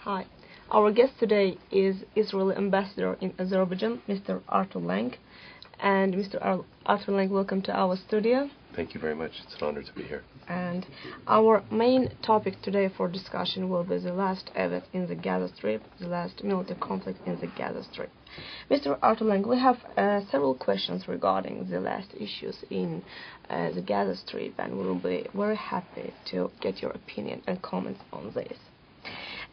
Hi. Our guest today is Israeli ambassador in Azerbaijan, Mr. Arthur Lenk. And Mr. Arthur Lenk, welcome to our studio. Thank you very much. It's an honor to be here. And our main topic today for discussion will be the last event in the Gaza Strip, the last military conflict in the Gaza Strip. Mr. Arthur Lenk, we have several questions regarding the last issues in the Gaza Strip, and we will be very happy to get your opinion and comments on this.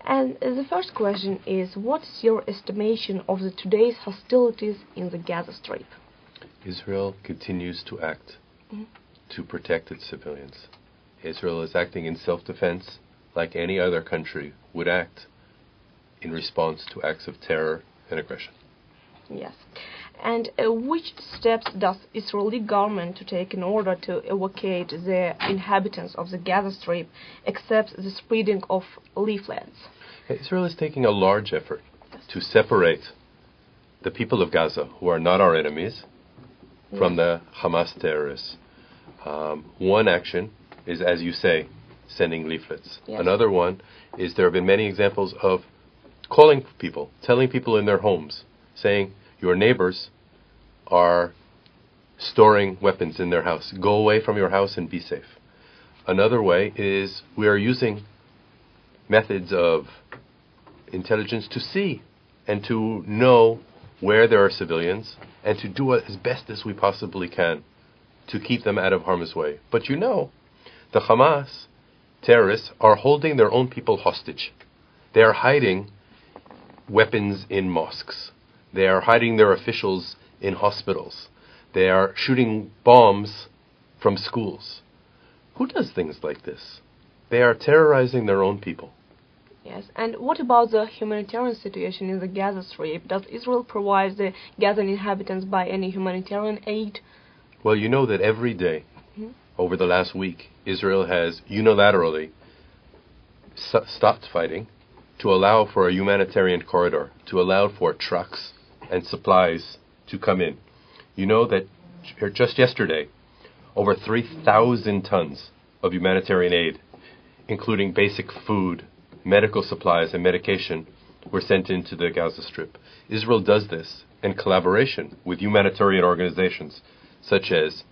And the first question is, what is your estimation of the today's hostilities in the Gaza Strip? Israel continues to act to protect its civilians. Israel is acting in self-defense like any other country would act in response to acts of terror and aggression. Yes. And which steps does Israeli government to take in order to evacuate the inhabitants of the Gaza Strip, except the spreading of leaflets? Israel is taking a large effort to separate the people of Gaza, who are not our enemies, from the Hamas terrorists. One action is, as you say, sending leaflets. Yes. Another one is there have been many examples of calling people, telling people in their homes, saying, your neighbors are storing weapons in their house. Go away from your house and be safe. Another way is we are using methods of intelligence to see and to know where there are civilians and to do it as best as we possibly can to keep them out of harm's way. But you know, the Hamas terrorists are holding their own people hostage. They are hiding weapons in mosques. They are hiding their officials in hospitals. They are shooting bombs from schools. Who does things like this? They are terrorizing their own people. Yes, and what about the humanitarian situation in the Gaza Strip? Does Israel provide the Gazan inhabitants by any humanitarian aid? Well, you know that every day, over the last week, Israel has unilaterally stopped fighting to allow for a humanitarian corridor, to allow for trucks and supplies to come in. You know that just yesterday, over 3,000 tons of humanitarian aid, including basic food, medical supplies, and medication, were sent into the Gaza Strip. Israel does this in collaboration with humanitarian organizations such as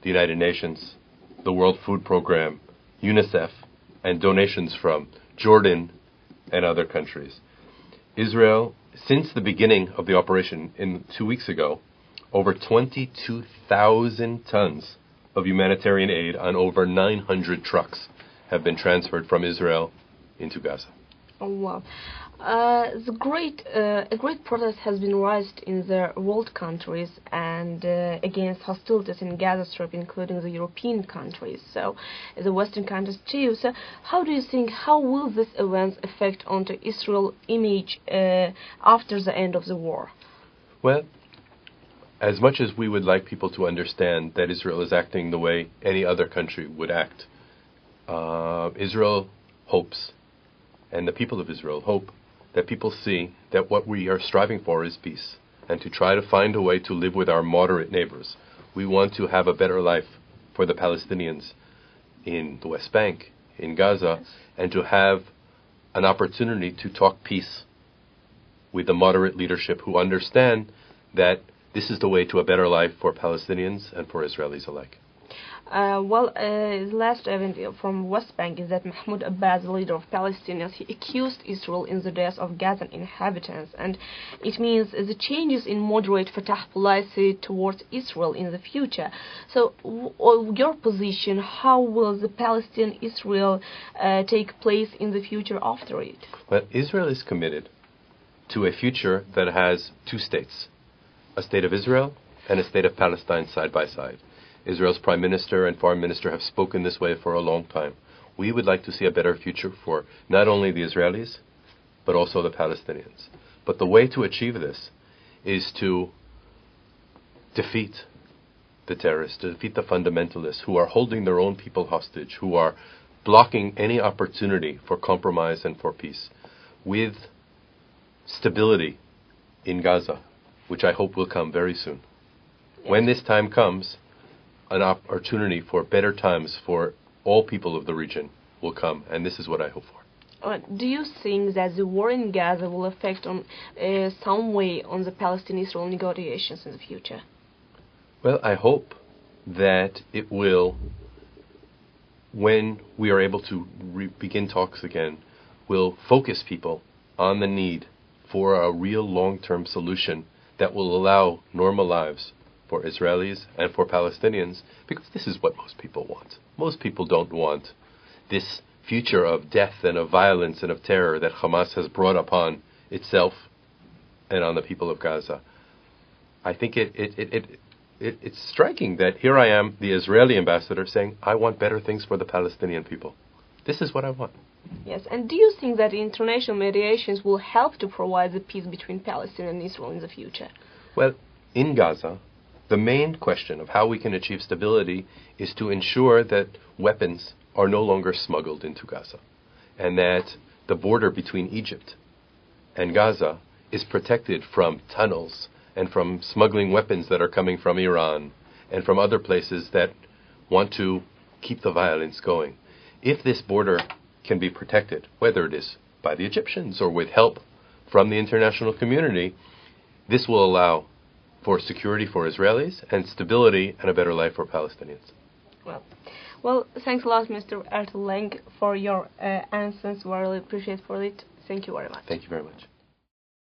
the United Nations, the World Food Program, UNICEF, and donations from Jordan and other countries. Israel, since the beginning of the operation 2 weeks ago, over 22,000 tons of humanitarian aid on over 900 trucks have been transferred from Israel into Gaza. Oh, wow. A great protest has been raised in the world countries and against hostilities in Gaza Strip, including the European countries, so the Western countries too. So how do you think, how will this event affect onto Israel's image after the end of the war? Well, as much as we would like people to understand that Israel is acting the way any other country would act, Israel hopes, and the people of Israel hope, that people see that what we are striving for is peace, and to try to find a way to live with our moderate neighbors. We want to have a better life for the Palestinians in the West Bank, in Gaza, and to have an opportunity to talk peace with the moderate leadership who understand that this is the way to a better life for Palestinians and for Israelis alike. The last event from West Bank is that Mahmoud Abbas, the leader of Palestinians, he accused Israel in the death of Gazan inhabitants, and it means the changes in moderate Fatah policy towards Israel in the future. So, your position, how will the Palestine-Israel take place in the future after it? Well, Israel is committed to a future that has two states, a state of Israel and a state of Palestine side by side. Israel's Prime Minister and Foreign Minister have spoken this way for a long time. We would like to see a better future for not only the Israelis, but also the Palestinians. But the way to achieve this is to defeat the terrorists, to defeat the fundamentalists who are holding their own people hostage, who are blocking any opportunity for compromise and for peace, with stability in Gaza, which I hope will come very soon. Yes. When this time comes, an opportunity for better times for all people of the region will come, and this is what I hope for. Do you think that the war in Gaza will affect on some way on the Palestine-Israel negotiations in the future? Well, I hope that it will, when we are able to begin talks again, will focus people on the need for a real long-term solution that will allow normal lives for Israelis and for Palestinians, because this is what most people want. Most people don't want this future of death and of violence and of terror that Hamas has brought upon itself and on the people of Gaza. I think it's striking that here I am, the Israeli ambassador, saying, I want better things for the Palestinian people. This is what I want. Yes, and do you think that international mediations will help to provide the peace between Palestine and Israel in the future? Well, in Gaza, the main question of how we can achieve stability is to ensure that weapons are no longer smuggled into Gaza, and that the border between Egypt and Gaza is protected from tunnels and from smuggling weapons that are coming from Iran and from other places that want to keep the violence going. If this border can be protected, whether it is by the Egyptians or with help from the international community, this will allow for security for Israelis and stability and a better life for Palestinians. Well, thanks a lot, Mr. Lenk, for your answers. We really appreciate for it. Thank you very much. Thank you very much.